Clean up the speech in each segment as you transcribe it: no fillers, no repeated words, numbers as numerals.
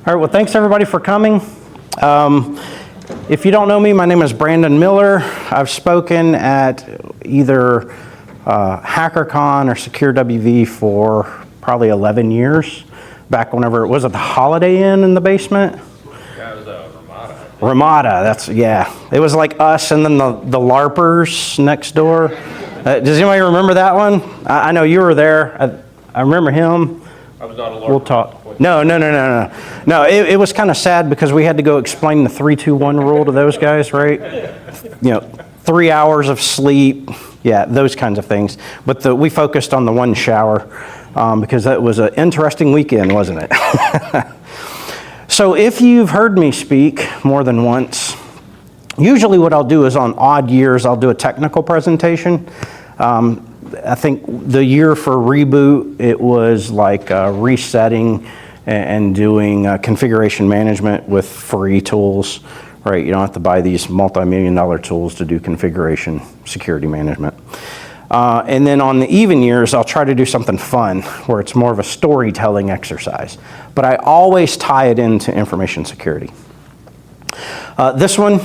All right, well, thanks everybody for coming. If you don't know me, my name is Branden Miller. I've spoken at either HackerCon or SecureWV for probably 11 years, back whenever it was at the Holiday Inn in the basement. Yeah, it was Ramada. Ramada, that's, yeah. It was like us and then the LARPers next door. Does anybody remember that one? I know you were there. I remember him. I was not a LARPer. We'll talk. No, it was kind of sad because we had to go explain the 3-2-1 rule to those guys, right? 3 hours of sleep, yeah, those kinds of things. But we focused on the one shower because that was an interesting weekend, wasn't it? So if you've heard me speak more than once, usually what I'll do is on odd years, I'll do a technical presentation. I think the year for Reboot, it was like resetting and doing configuration management with free tools, right? You don't have to buy these multi-million-dollar tools to do configuration security management. And then on the even years, I'll try to do something fun where it's more of a storytelling exercise. But I always tie it into information security. This one,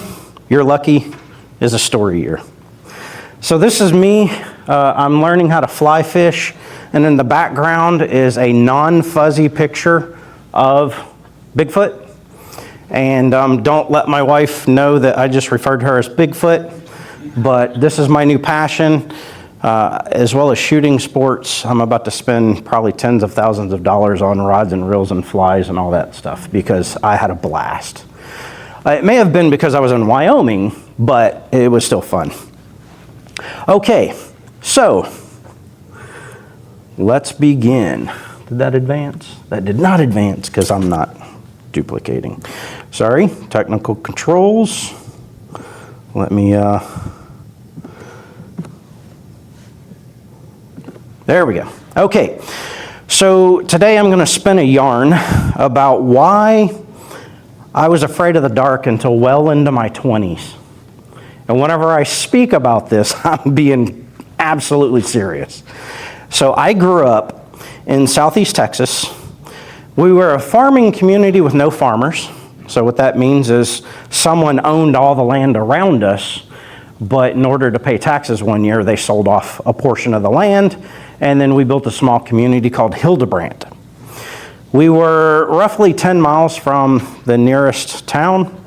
you're lucky, is a story year. So this is me. I'm learning how to fly fish, and in the background is a non-fuzzy picture of Bigfoot. And don't let my wife know that I just referred to her as Bigfoot, but this is my new passion, as well as shooting sports. I'm about to spend probably tens of thousands of dollars on rods and reels and flies and all that stuff because I had a blast. It may have been because I was in Wyoming, but it was still fun. Okay, so let's begin. Did that advance? That did not advance because I'm not duplicating. Sorry, technical controls. Let me, there we go. Okay, so today I'm going to spin a yarn about why I was afraid of the dark until well into my 20s. And whenever I speak about this, I'm being absolutely serious. So I grew up in Southeast Texas. We were a farming community with no farmers. So what that means is someone owned all the land around us, but in order to pay taxes one year, they sold off a portion of the land, and then we built a small community called Hildebrand. We were roughly 10 miles from the nearest town.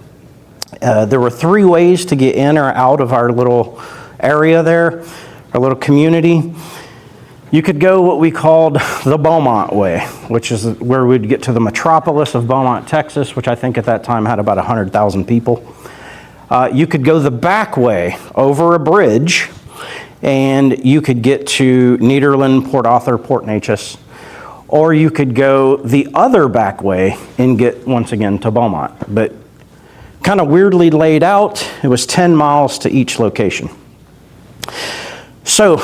There were 3 ways to get in or out of our little area there, our little community. You could go what we called the Beaumont Way, which is where we'd get to the metropolis of Beaumont, Texas, which I think at that time had about 100,000 people. You could go the back way over a bridge, and you could get to Nederland, Port Arthur, Port Neches, or you could go the other back way and get, once again, to Beaumont. But kind of weirdly laid out. It was 10 miles to each location. So,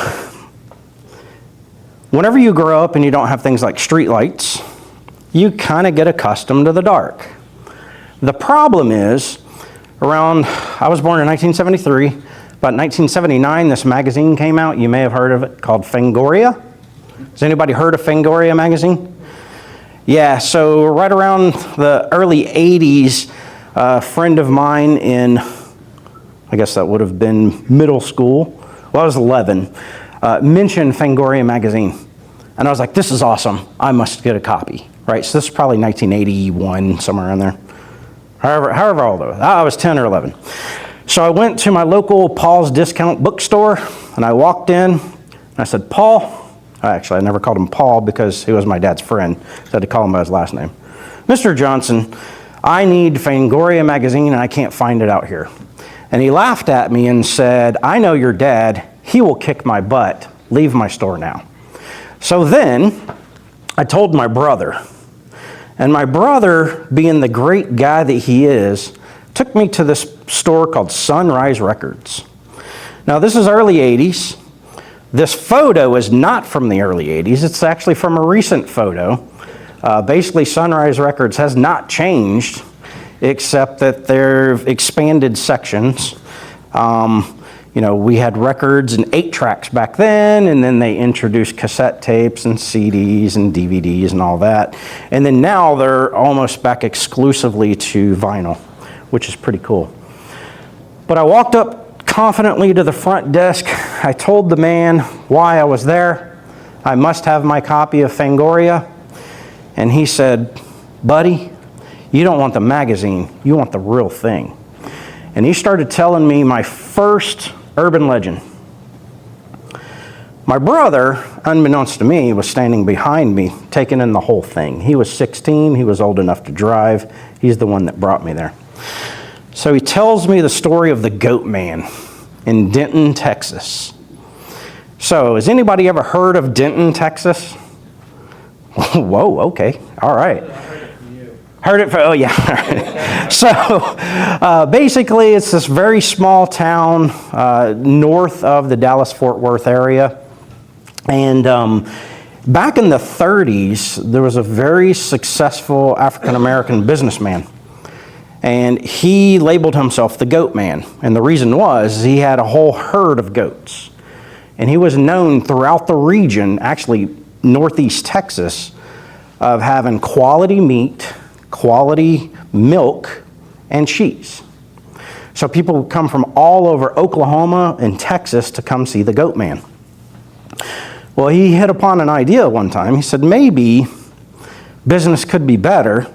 whenever you grow up and you don't have things like street lights, you kind of get accustomed to the dark. The problem is, I was born in 1973, about 1979, this magazine came out. You may have heard of it, called Fangoria. Has anybody heard of Fangoria magazine? Yeah, so right around the early 80s, a friend of mine in, I guess that would have been middle school, well, I was 11, mentioned Fangoria magazine. And I was like, this is awesome. I must get a copy, right? So this is probably 1981, somewhere in there. However old I was. I was 10 or 11. So I went to my local Paul's Discount bookstore, and I walked in, and I said, Paul, actually, I never called him Paul because he was my dad's friend, so I had to call him by his last name. Mr. Johnson, I need Fangoria magazine and I can't find it out here. And he laughed at me and said, I know your dad, he will kick my butt, leave my store now. So then I told my brother, and my brother, being the great guy that he is, took me to this store called Sunrise Records. Now this is early 80s. This photo is not from the early 80s, it's actually from a recent photo. Basically, Sunrise Records has not changed, except that they've expanded sections. we had records and 8-tracks back then, and then they introduced cassette tapes and CDs and DVDs and all that. And then now they're almost back exclusively to vinyl, which is pretty cool. But I walked up confidently to the front desk. I told the man why I was there. I must have my copy of Fangoria. And he said, buddy, you don't want the magazine, you want the real thing. And he started telling me my first urban legend. My brother, unbeknownst to me, was standing behind me, taking in the whole thing. He was 16, he was old enough to drive. He's the one that brought me there. So he tells me the story of the Goat Man in Denton, Texas. So, has anybody ever heard of Denton, Texas? Whoa, okay, all right. Heard it from, oh yeah. So, basically, it's this very small town north of the Dallas-Fort Worth area. And back in the 30s, there was a very successful African-American businessman. And he labeled himself the Goat Man. And the reason was he had a whole herd of goats. And he was known throughout the region, actually northeast Texas, of having quality meat, quality milk, and cheese. So people would come from all over Oklahoma and Texas to come see the Goat Man. Well, he hit upon an idea one time. He said, maybe business could be better,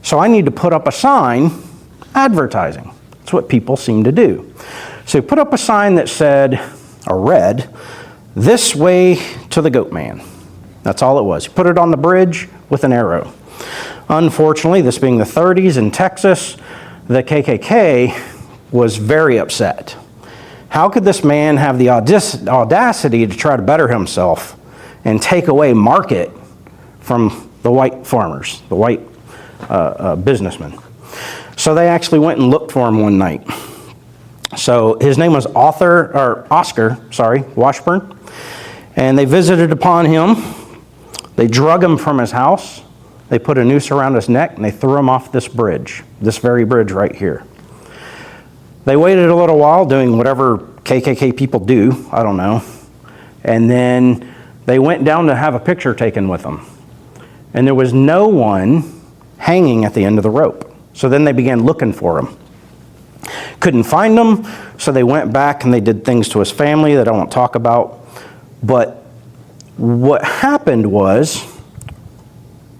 so I need to put up a sign advertising. That's what people seem to do. So he put up a sign that said, or read, "This way to the Goat Man." That's all it was. He put it on the bridge with an arrow. Unfortunately, this being the 30s in Texas, the KKK was very upset. How could this man have the audacity to try to better himself and take away market from the white farmers, the white businessmen? So they actually went and looked for him one night. So his name was Oscar Washburn, and they visited upon him. They drug him from his house. They put a noose around his neck, and they threw him off this bridge, this very bridge right here. They waited a little while doing whatever KKK people do, I don't know, and then they went down to have a picture taken with him. And there was no one hanging at the end of the rope. So then they began looking for him. Couldn't find him, so they went back and they did things to his family that I won't talk about. But what happened was,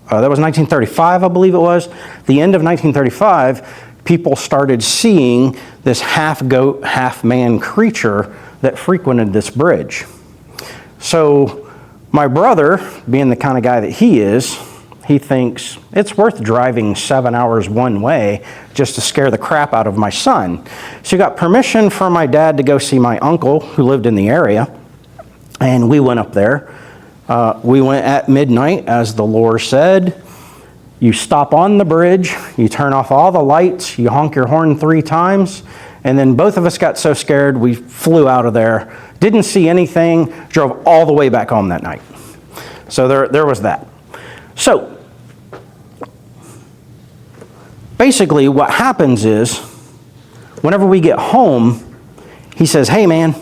that was 1935, I believe it was. The end of 1935, people started seeing this half-goat, half-man creature that frequented this bridge. So my brother, being the kind of guy that he is, he thinks it's worth driving 7 hours one way just to scare the crap out of my son. So he got permission from my dad to go see my uncle who lived in the area, and we went up there. We went at midnight, as the lore said. You stop on the bridge, you turn off all the lights, you honk your horn 3 times, and then both of us got so scared we flew out of there, didn't see anything, drove all the way back home that night. So there was that. So basically what happens is, whenever we get home, he says, "Hey man,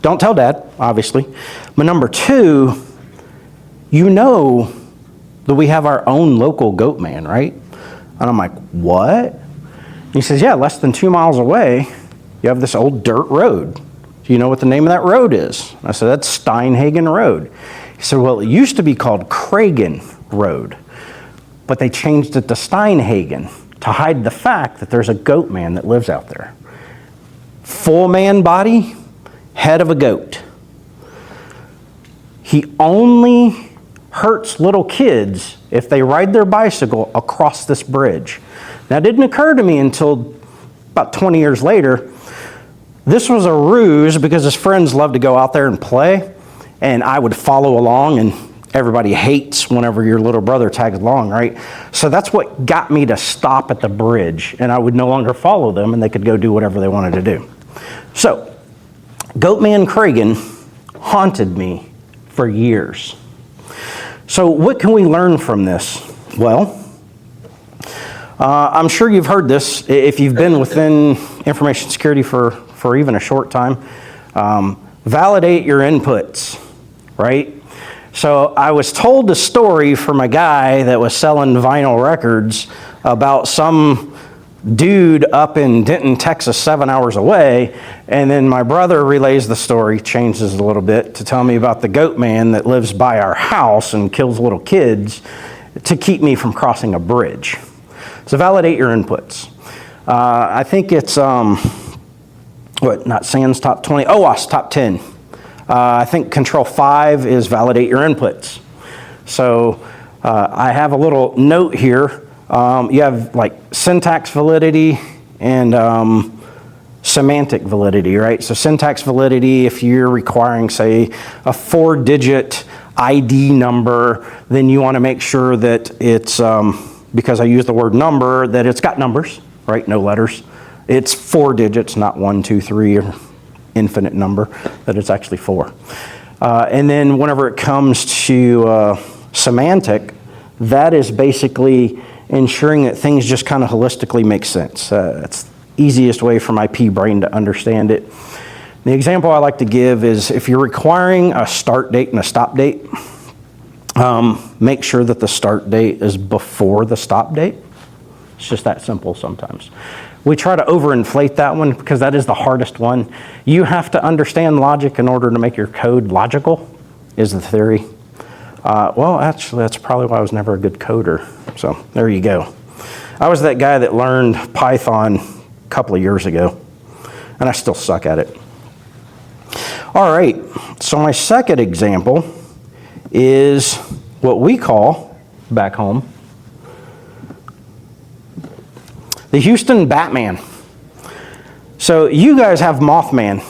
don't tell Dad, obviously, but number 2, you know that we have our own local Goat Man, right?" And I'm like, "What?" And he says, "Yeah, less than 2 miles away, you have this old dirt road. Do you know what the name of that road is?" I said, "That's Steinhagen Road." He said, "Well, it used to be called Cragen Road, but they changed it to Steinhagen to hide the fact that there's a Goat Man that lives out there. Full man body, head of a goat. He only hurts little kids if they ride their bicycle across this bridge." Now, it didn't occur to me until about 20 years later. This was a ruse because his friends loved to go out there and play, and I would follow along, and everybody hates whenever your little brother tags along, right? So that's what got me to stop at the bridge, and I would no longer follow them, and they could go do whatever they wanted to do. So, Goatman Cragen haunted me for years. So what can we learn from this? Well, I'm sure you've heard this if you've been within information security for even a short time. Validate your inputs, right? So I was told a story from a guy that was selling vinyl records about some dude up in Denton, Texas, 7 hours away, and then my brother relays the story, changes a little bit, to tell me about the goat man that lives by our house and kills little kids to keep me from crossing a bridge. So validate your inputs. I think it's, not SANS top 20, OWASP top 10. I think Control 5 is validate your inputs. So I have a little note here. You have like syntax validity and semantic validity, right? So syntax validity, if you're requiring, say, a 4-digit ID number, then you want to make sure that it's, because I use the word number, that it's got numbers, right? No letters. It's 4 digits, not 1, 2, 3, or infinite number, that it's actually 4. And then whenever it comes to semantic, that is basically ensuring that things just kind of holistically make sense. That's the easiest way for my pea brain to understand it. The example I like to give is if you're requiring a start date and a stop date, make sure that the start date is before the stop date. It's just that simple sometimes. We try to overinflate that one because that is the hardest one. You have to understand logic in order to make your code logical, is the theory. Well, actually, that's probably why I was never a good coder. So there you go. I was that guy that learned Python a couple of years ago, and I still suck at it. All right, so my second example is what we call, back home, the Houston Batman. So you guys have Mothman.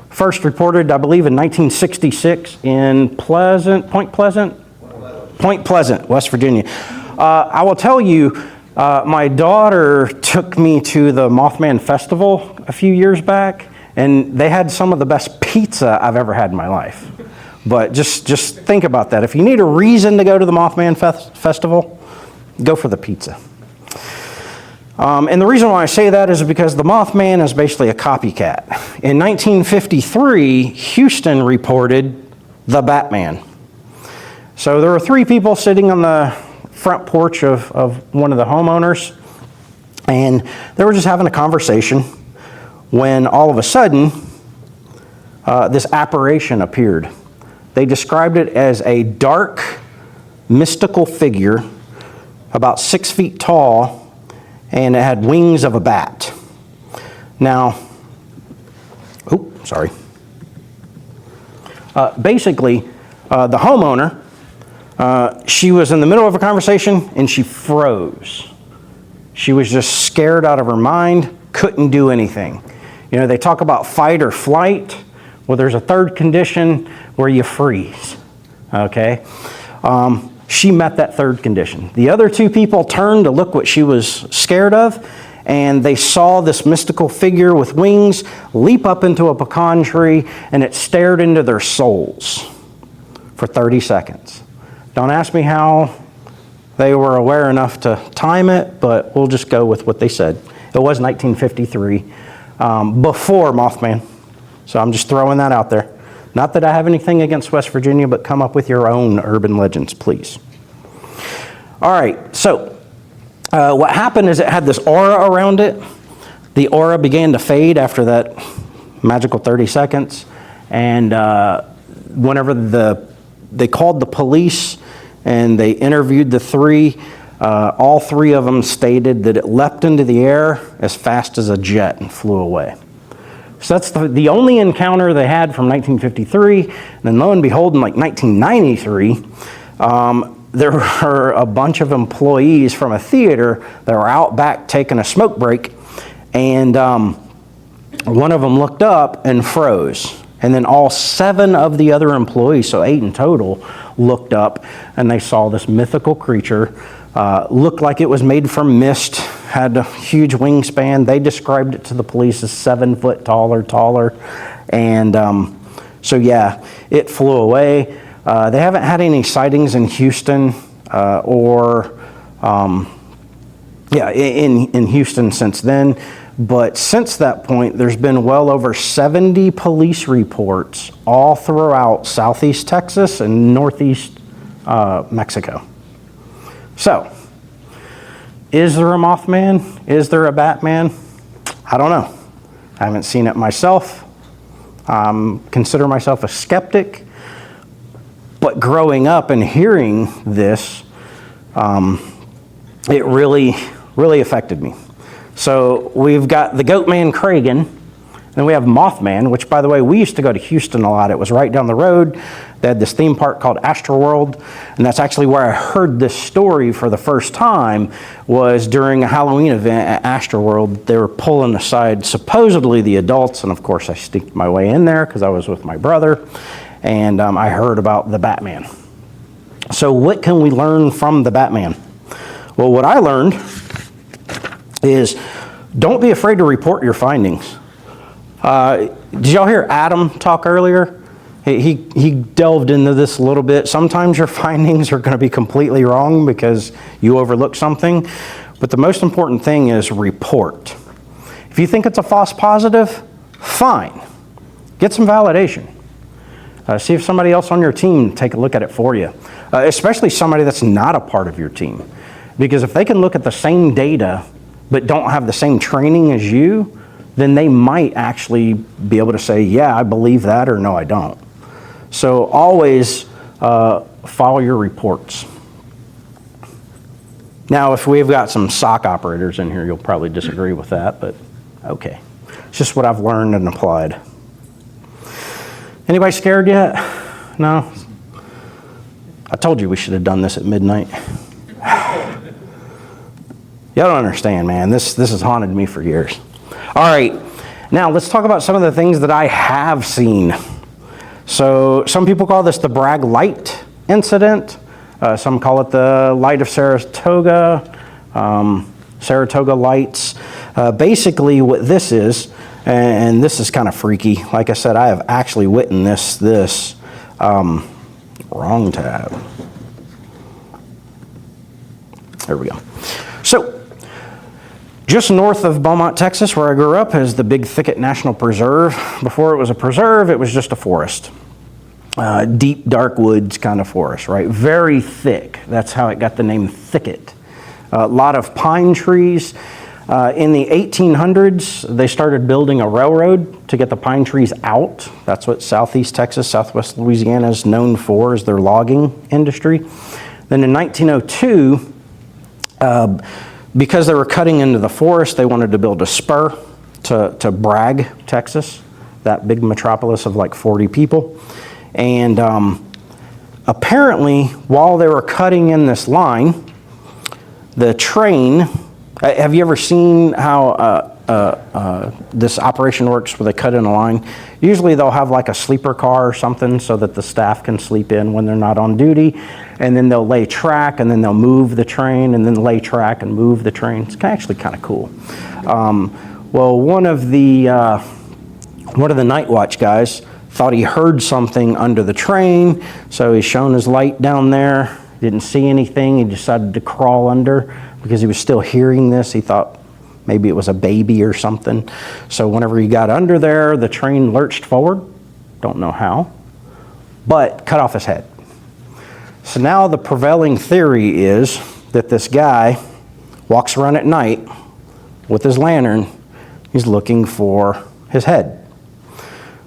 First reported, I believe, in 1966 in Point Pleasant, West Virginia. I will tell you, my daughter took me to the Mothman Festival a few years back, and they had some of the best pizza I've ever had in my life. But just think about that. If you need a reason to go to the Mothman Festival, go for the pizza. And the reason why I say that is because the Mothman is basically a copycat. In 1953, Houston reported the Batman. So there were 3 people sitting on the front porch of one of the homeowners, and they were just having a conversation when all of a sudden, this apparition appeared. They described it as a dark, mystical figure, about 6 feet tall, and it had wings of a bat. Now, basically, the homeowner, she was in the middle of a conversation and she froze. She was just scared out of her mind, couldn't do anything. You know, they talk about fight or flight. Well, there's a third condition where you freeze, okay? She met that third condition. The other 2 people turned to look what she was scared of, and they saw this mystical figure with wings leap up into a pecan tree, and it stared into their souls for 30 seconds. Don't ask me how they were aware enough to time it, but we'll just go with what they said. It was 1953, before Mothman. So I'm just throwing that out there. Not that I have anything against West Virginia, but come up with your own urban legends, please. All right, so what happened is it had this aura around it. The aura began to fade after that magical 30 seconds. And whenever they called the police and they interviewed the 3, all 3 of them stated that it leapt into the air as fast as a jet and flew away. So that's the only encounter they had from 1953. And then lo and behold, in like 1993, there were a bunch of employees from a theater that were out back taking a smoke break. And one of them looked up and froze. And then all 7 of the other employees, so 8 in total, looked up and they saw this mythical creature. Looked like it was made from mist, had a huge wingspan. They described it to the police as 7 foot taller. And so yeah, it flew away. They haven't had any sightings in Houston or Yeah, in Houston since then. But since that point, there's been well over 70 police reports all throughout southeast Texas and northeast Mexico. So, is there a Mothman? Is there a Batman? I don't know. I haven't seen it myself. Consider myself a skeptic. But growing up and hearing this, it really affected me. So we've got the Goatman Kragan, then we have Mothman, which, by the way, we used to go to Houston a lot. It was right down the road. They had this theme park called Astroworld, and that's actually where I heard this story for the first time, was during a Halloween event at Astroworld. They were pulling aside supposedly the adults, and of course I sneaked my way in there because I was with my brother, and I heard about the Batman. So what can we learn from the Batman? Well, what I learned is don't be afraid to report your findings. Did y'all hear Adam talk earlier? He delved into this a little bit. Sometimes your findings are going to be completely wrong because you overlooked something. But the most important thing is report. If you think it's a false positive, fine. Get some validation. See if somebody else on your team take a look at it for you, especially somebody that's not a part of your team. Because if they can look at the same data but don't have the same training as you, then they might actually be able to say, yeah, I believe that, or no, I don't. So always follow your reports. Now, if we've got some SOC operators in here, you'll probably disagree with that, but okay. It's just what I've learned and applied. Anybody scared yet? No? I told you we should have done this at midnight. Y'all don't understand, man. This has haunted me for years. All right, now let's talk about some of the things that I have seen. So some people call this the Bragg Light incident. Some call it the Light of Saratoga, Saratoga Lights. Basically what this is, and this is kind of freaky. Like I said, I have actually witnessed this. Wrong tab. There we go. So, just north of Beaumont, Texas, where I grew up, is the Big Thicket National Preserve. Before it was a preserve, it was just a forest. Deep, dark woods kind of forest, right? Very thick. That's how it got the name thicket. A lot of pine trees. In the 1800s, they started building a railroad to get the pine trees out. That's what southeast Texas, southwest Louisiana is known for, is their logging industry. Then in 1902, because they were cutting into the forest, they wanted to build a spur to Bragg, Texas, that big metropolis of like 40 people. And apparently, while they were cutting in this line, the train, have you ever seen how this operation works where they cut in a line? Usually they'll have like a sleeper car or something so that the staff can sleep in when they're not on duty. And then they'll lay track, and then they'll move the train, and then lay track and move the train. It's actually kind of cool. Well, one of the night watch guys thought he heard something under the train, so he shone his light down there. Didn't see anything. He decided to crawl under because he was still hearing this. He thought maybe it was a baby or something. So whenever he got under there, the train lurched forward. Don't know how, but cut off his head. So now the prevailing theory is that this guy walks around at night with his lantern. He's looking for his head.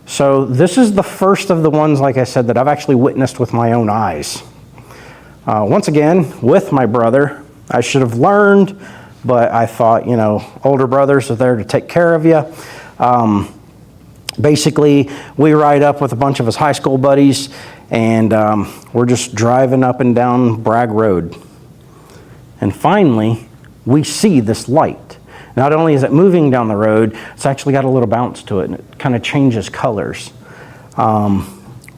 So this is the first of the ones, like I said, that I've actually witnessed with my own eyes. Once again, with my brother. I should have learned, but I thought, you know, older brothers are there to take care of you. Basically, we ride up with a bunch of his high school buddies, and we're just driving up and down Bragg Road. And finally, we see this light. Not only is it moving down the road, it's actually got a little bounce to it, and it kind of changes colors.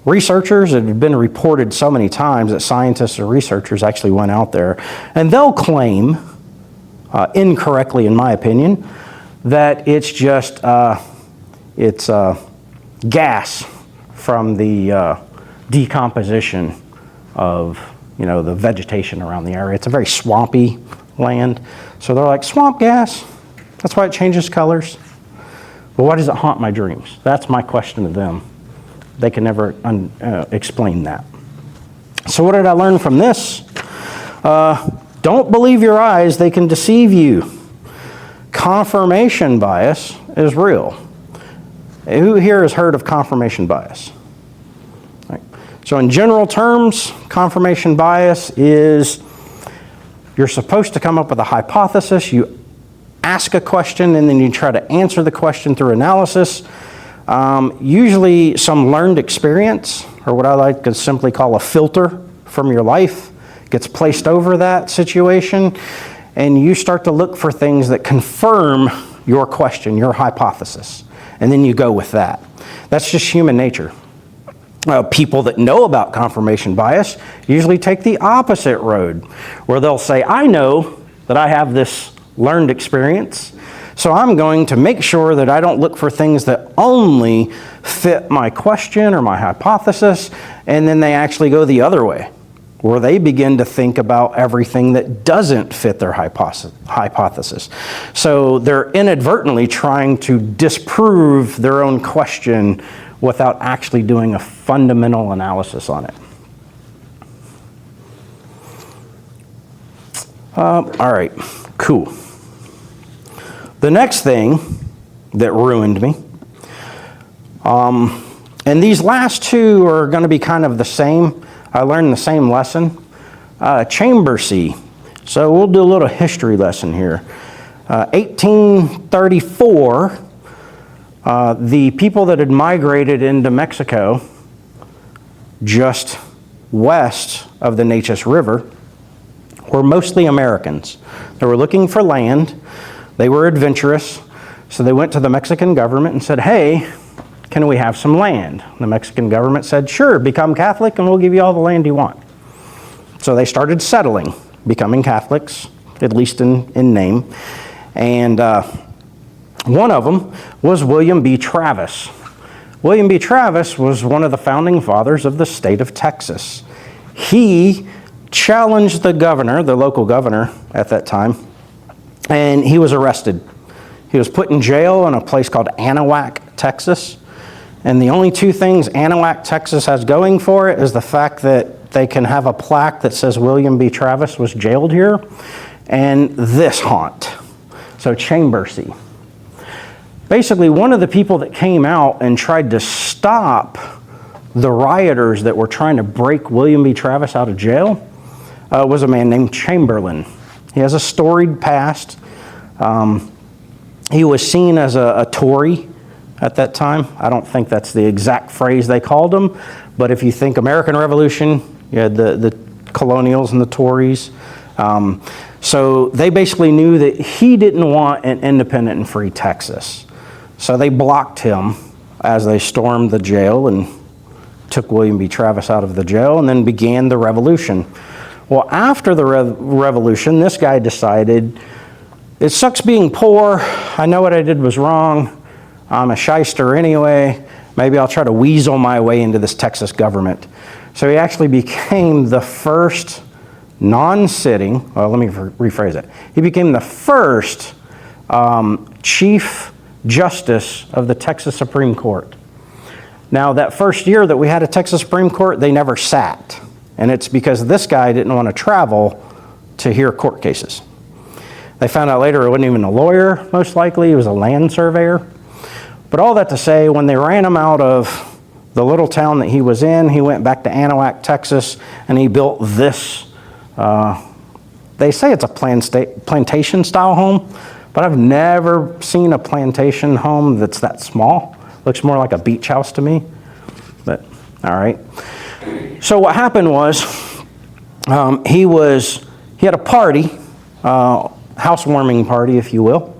Researchers, it had been reported so many times that scientists or researchers actually went out there, and they'll claim, incorrectly in my opinion, that it's just gas from the decomposition of, you know, the vegetation around the area. It's a very swampy land. So they're like, swamp gas, that's why it changes colors. Well, why does it haunt my dreams? That's my question to them. They can never explain that. So what did I learn from this? Don't believe your eyes, they can deceive you. Confirmation bias is real. Who here has heard of confirmation bias? Right. So in general terms, confirmation bias is you're supposed to come up with a hypothesis, you ask a question, and then you try to answer the question through analysis. Usually some learned experience, or what I like to simply call a filter from your life, gets placed over that situation, and you start to look for things that confirm your question, your hypothesis, and then you go with that. That's just human nature. People that know about confirmation bias usually take the opposite road, where they'll say, I know that I have this learned experience, so I'm going to make sure that I don't look for things that only fit my question or my hypothesis, and then they actually go the other way, where they begin to think about everything that doesn't fit their hypothesis. So they're inadvertently trying to disprove their own question without actually doing a fundamental analysis on it. All right, cool. The next thing that ruined me, and these last two are going to be kind of the same. I learned the same lesson. Chambersea. So we'll do a little history lesson here. 1834, the people that had migrated into Mexico just west of the Neches River were mostly Americans. They were looking for land. They were adventurous. So they went to the Mexican government and said, hey, can we have some land? The Mexican government said, sure, become Catholic and we'll give you all the land you want. So they started settling, becoming Catholics, at least in name. And one of them was William B. Travis. William B. Travis was one of the founding fathers of the state of Texas. He challenged the governor, the local governor at that time, and he was arrested. He was put in jail in a place called Anahuac, Texas. And the only two things Anahuac, Texas has going for it is the fact that they can have a plaque that says William B. Travis was jailed here, and this haunt. So Chambersea. Basically, one of the people that came out and tried to stop the rioters that were trying to break William B. Travis out of jail was a man named Chamberlain. He has a storied past. He was seen as a Tory at that time. I don't think that's the exact phrase they called him, but if you think American Revolution, you had the colonials and the Tories. So they basically knew that he didn't want an independent and free Texas. So they blocked him as they stormed the jail and took William B. Travis out of the jail, and then began the revolution. Well, after the revolution, this guy decided, it sucks being poor. I know what I did was wrong. I'm a shyster anyway. Maybe I'll try to weasel my way into this Texas government. So he actually became the first non-sitting, well, let me rephrase it. He became the first Chief Justice of the Texas Supreme Court. Now, that first year that we had a Texas Supreme Court, they never sat. And it's because this guy didn't want to travel to hear court cases. They found out later it wasn't even a lawyer, most likely. He was a land surveyor. But all that to say, when they ran him out of the little town that he was in, he went back to Anahuac, Texas, and he built this, they say it's a plantation-style home, but I've never seen a plantation home that's that small. Looks more like a beach house to me, but all right. So what happened was, he had a party, housewarming party, if you will,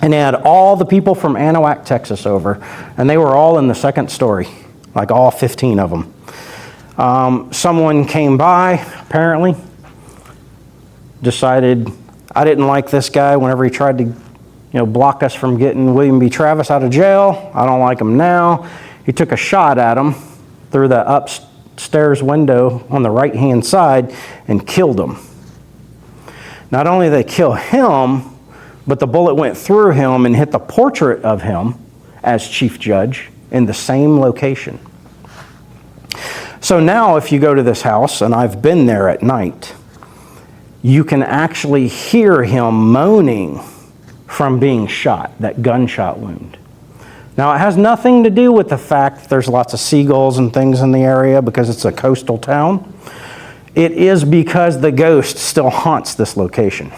and he had all the people from Anahuac, Texas over, and they were all in the second story, like all 15 of them. Someone came by, apparently, decided, I didn't like this guy whenever he tried to block us from getting William B. Travis out of jail. I don't like him now. He took a shot at him through the upstairs window on the right-hand side and killed him. Not only did they kill him, but the bullet went through him and hit the portrait of him as chief judge in the same location. So now if you go to this house, and I've been there at night, you can actually hear him moaning from being shot, that gunshot wound. Now, it has nothing to do with the fact that there's lots of seagulls and things in the area because it's a coastal town. It is because the ghost still haunts this location.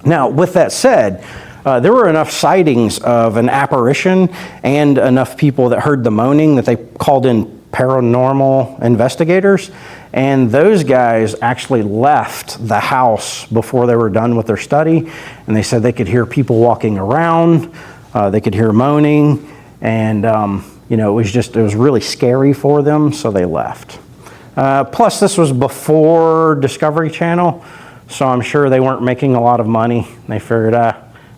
Now, with that said, there were enough sightings of an apparition and enough people that heard the moaning that they called in paranormal investigators, and those guys actually left the house before they were done with their study, and they said they could hear people walking around, they could hear moaning, and it was really scary for them, so they left. Plus, this was before Discovery Channel, so I'm sure they weren't making a lot of money. They figured,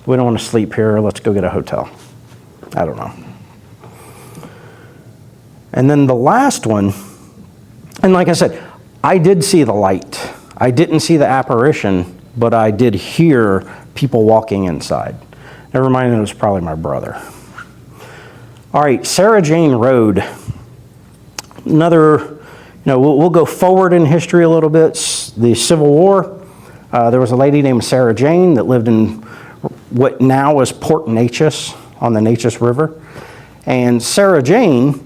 we don't want to sleep here, let's go get a hotel. I don't know. And then the last one, and like I said, I did see the light. I didn't see the apparition, but I did hear people walking inside. Never mind, it was probably my brother. All right, Sarah Jane Road. Another, we'll go forward in history a little bit. The Civil War, there was a lady named Sarah Jane that lived in what now is Port Neches on the Neches River. And Sarah Jane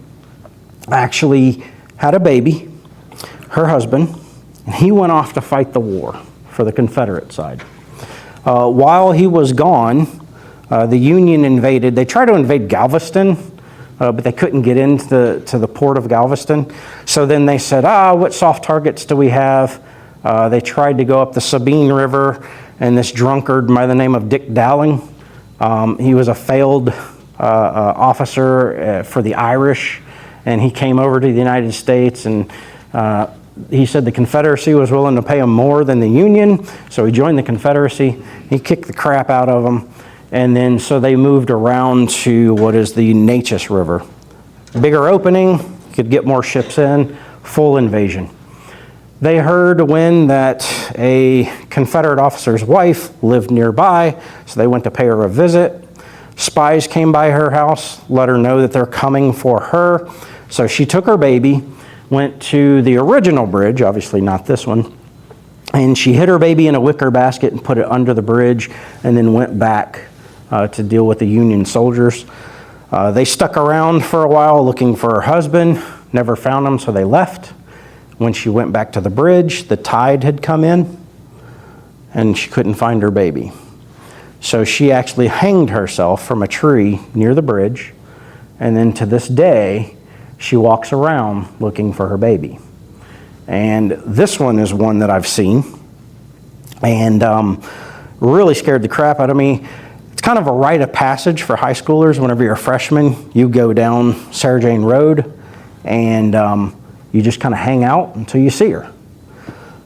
actually had a baby, her husband, and he went off to fight the war for the Confederate side. While he was gone, the Union invaded. They tried to invade Galveston, but they couldn't get into the port of Galveston. So then they said, what soft targets do we have? They tried to go up the Sabine River, and this drunkard by the name of Dick Dowling, he was a failed officer for the Irish, and he came over to the United States, and he said the Confederacy was willing to pay him more than the Union, so he joined the Confederacy. He kicked the crap out of them, and then so they moved around to what is the Neches River. Bigger opening, could get more ships in, full invasion. They heard when that a Confederate officer's wife lived nearby, so they went to pay her a visit. Spies came by her house, let her know that they're coming for her. So she took her baby, went to the original bridge, obviously not this one, and she hid her baby in a wicker basket and put it under the bridge, and then went back to deal with the Union soldiers. They stuck around for a while looking for her husband, never found him, so they left. When she went back to the bridge, the tide had come in, and she couldn't find her baby. So she actually hanged herself from a tree near the bridge, and then to this day, she walks around looking for her baby. And this one is one that I've seen, and really scared the crap out of me. It's kind of a rite of passage for high schoolers. Whenever you're a freshman, you go down Sarah Jane Road, and you just kind of hang out until you see her.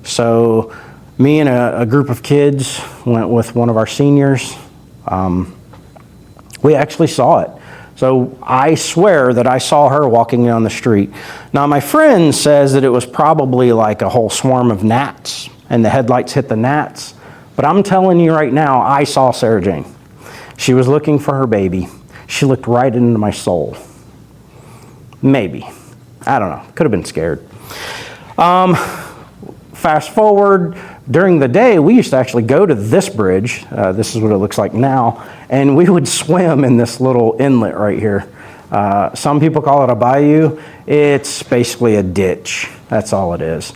So me and a group of kids went with one of our seniors. We actually saw it. So I swear that I saw her walking down the street. Now my friend says that it was probably like a whole swarm of gnats and the headlights hit the gnats. But I'm telling you right now, I saw Sarah Jane. She was looking for her baby. She looked right into my soul. Maybe. I don't know. Could have been scared. Fast forward, during the day, we used to actually go to this bridge. This is what it looks like now. And we would swim in this little inlet right here. Some people call it a bayou. It's basically a ditch. That's all it is.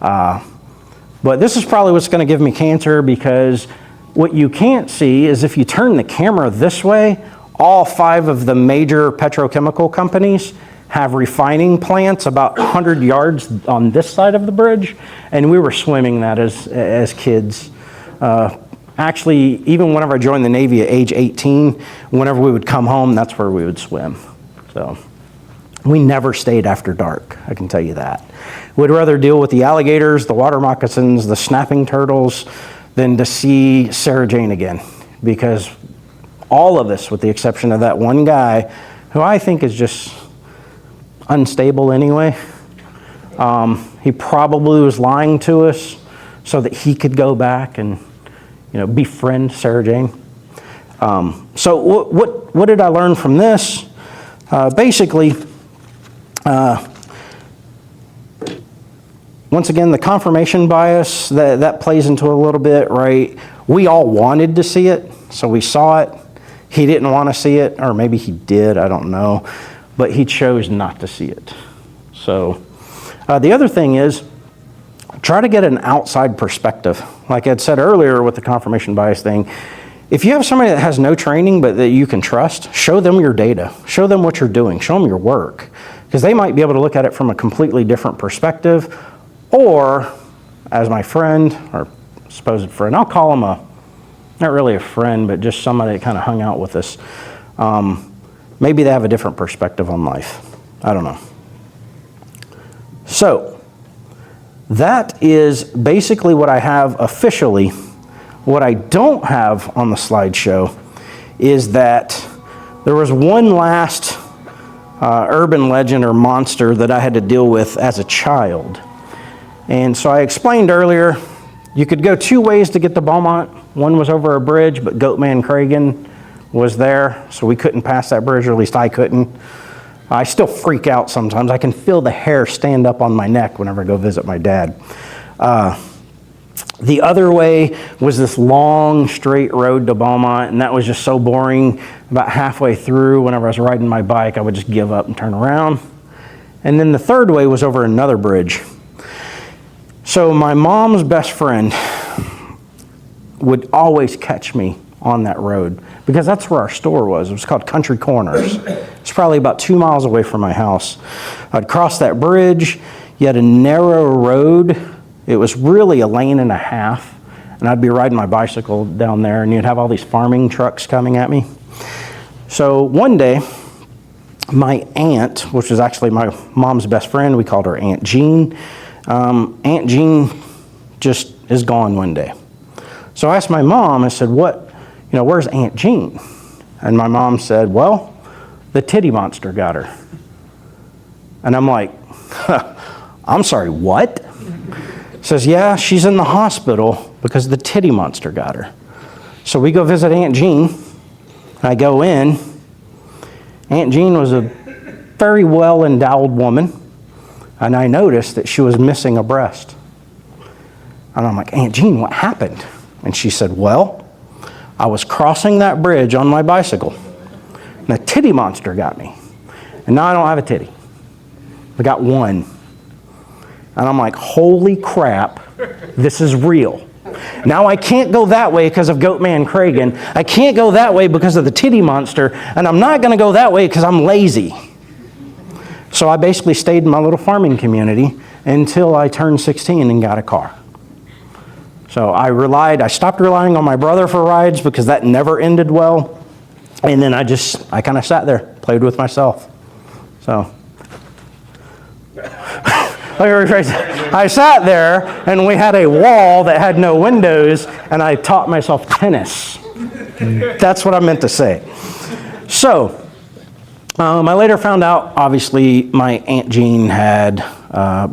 But this is probably what's going to give me cancer, because what you can't see is if you turn the camera this way, all 5 of the major petrochemical companies have refining plants about 100 yards on this side of the bridge, and we were swimming that as kids. Actually, even whenever I joined the Navy at age 18, whenever we would come home, that's where we would swim. So we never stayed after dark, I can tell you that. We'd rather deal with the alligators, the water moccasins, the snapping turtles, than to see Sarah Jane again, because all of us, with the exception of that one guy, who I think is just unstable anyway. He probably was lying to us so that he could go back and befriend Sarah Jane. So what did I learn from this? Basically, once again, the confirmation bias, that plays into a little bit, right? We all wanted to see it, so we saw it. He didn't want to see it, or maybe he did, I don't know. But he chose not to see it. So the other thing is, try to get an outside perspective. Like I'd said earlier with the confirmation bias thing, if you have somebody that has no training but that you can trust, show them your data. Show them what you're doing. Show them your work. Because they might be able to look at it from a completely different perspective. Or, as my friend, or supposed friend, I'll call him not really a friend, but just somebody that kind of hung out with us. Maybe they have a different perspective on life. I don't know. So, that is basically what I have officially. What I don't have on the slideshow is that there was one last urban legend or monster that I had to deal with as a child. And so I explained earlier, you could go two ways to get to Beaumont. One was over a bridge, but Goatman Cragen was there, so we couldn't pass that bridge, or at least I couldn't. I still freak out sometimes. I can feel the hair stand up on my neck whenever I go visit my dad. The other way was this long, straight road to Beaumont, and that was just so boring. About halfway through, whenever I was riding my bike, I would just give up and turn around. And then the third way was over another bridge. So my mom's best friend would always catch me on that road because that's where our store was. It was called Country Corners. It's probably about 2 miles away from my house. I'd cross that bridge. You had a narrow road. It was really a lane and a half. And I'd be riding my bicycle down there, and you'd have all these farming trucks coming at me. So one day, my aunt, which was actually my mom's best friend, we called her Aunt Jean. Aunt Jean just is gone one day. So I asked my mom, I said, where's Aunt Jean? And my mom said, well, the titty monster got her. And I'm like, I'm sorry, what? Says, yeah, she's in the hospital because the titty monster got her. So we go visit Aunt Jean. I go in. Aunt Jean was a very well-endowed woman. And I noticed that she was missing a breast. And I'm like, Aunt Jean, what happened? And she said, well, I was crossing that bridge on my bicycle, and a titty monster got me. And now I don't have a titty. I got one. And I'm like, holy crap, this is real. Now I can't go that way because of Goatman Cragen. I can't go that way because of the titty monster. And I'm not going to go that way because I'm lazy. So I basically stayed in my little farming community until I turned 16 and got a car. So I stopped relying on my brother for rides because that never ended well. And then I kind of sat there, played with myself. So I sat there and we had a wall that had no windows and I taught myself tennis. That's what I meant to say. So I later found out, obviously, my Aunt Jean had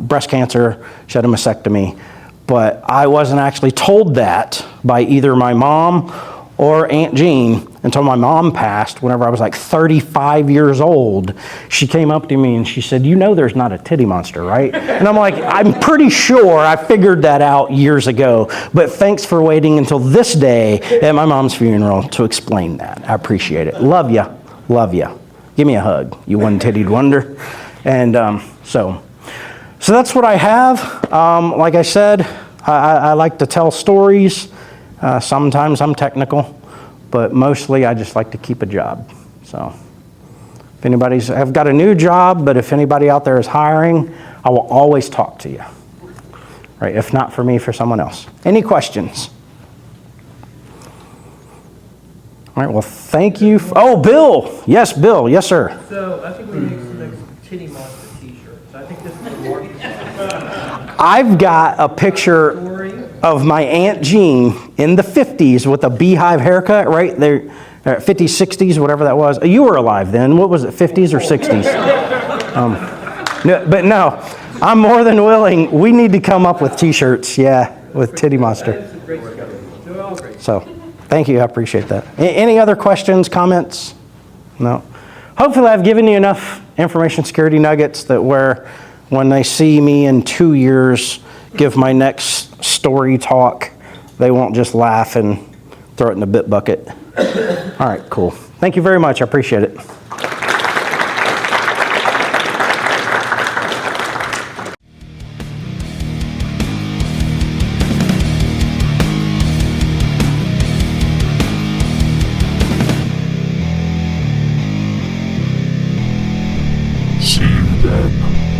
breast cancer. She had a mastectomy. But I wasn't actually told that by either my mom or Aunt Jean until my mom passed whenever I was like 35 years old. She came up to me and she said, there's not a titty monster, right? And I'm like, I'm pretty sure I figured that out years ago. But thanks for waiting until this day at my mom's funeral to explain that. I appreciate it. Love ya. Love ya. Give me a hug, you one-tittied wonder. And so that's what I have. Like I said, I like to tell stories. Sometimes I'm technical, but mostly I just like to keep a job. So if I've got a new job, but if anybody out there is hiring, I will always talk to you. Right? If not for me, for someone else. Any questions? All right, well, thank you. Bill. Yes, Bill. Yes, sir. So I think we make some next titty monster t-shirts. I think this is the market. I've got a picture of my Aunt Jean in the 50s with a beehive haircut, right? There, 50s, 60s, whatever that was. You were alive then. What was it, 50s or 60s? No, I'm more than willing. We need to come up with t-shirts, with Titty Monster. That is a great story. They're all great. So, thank you, I appreciate that. Any other questions, comments? No? Hopefully I've given you enough information security nuggets that when they see me in 2 years give my next story talk, they won't just laugh and throw it in the bit bucket. All right, cool. Thank you very much, I appreciate it. See you then.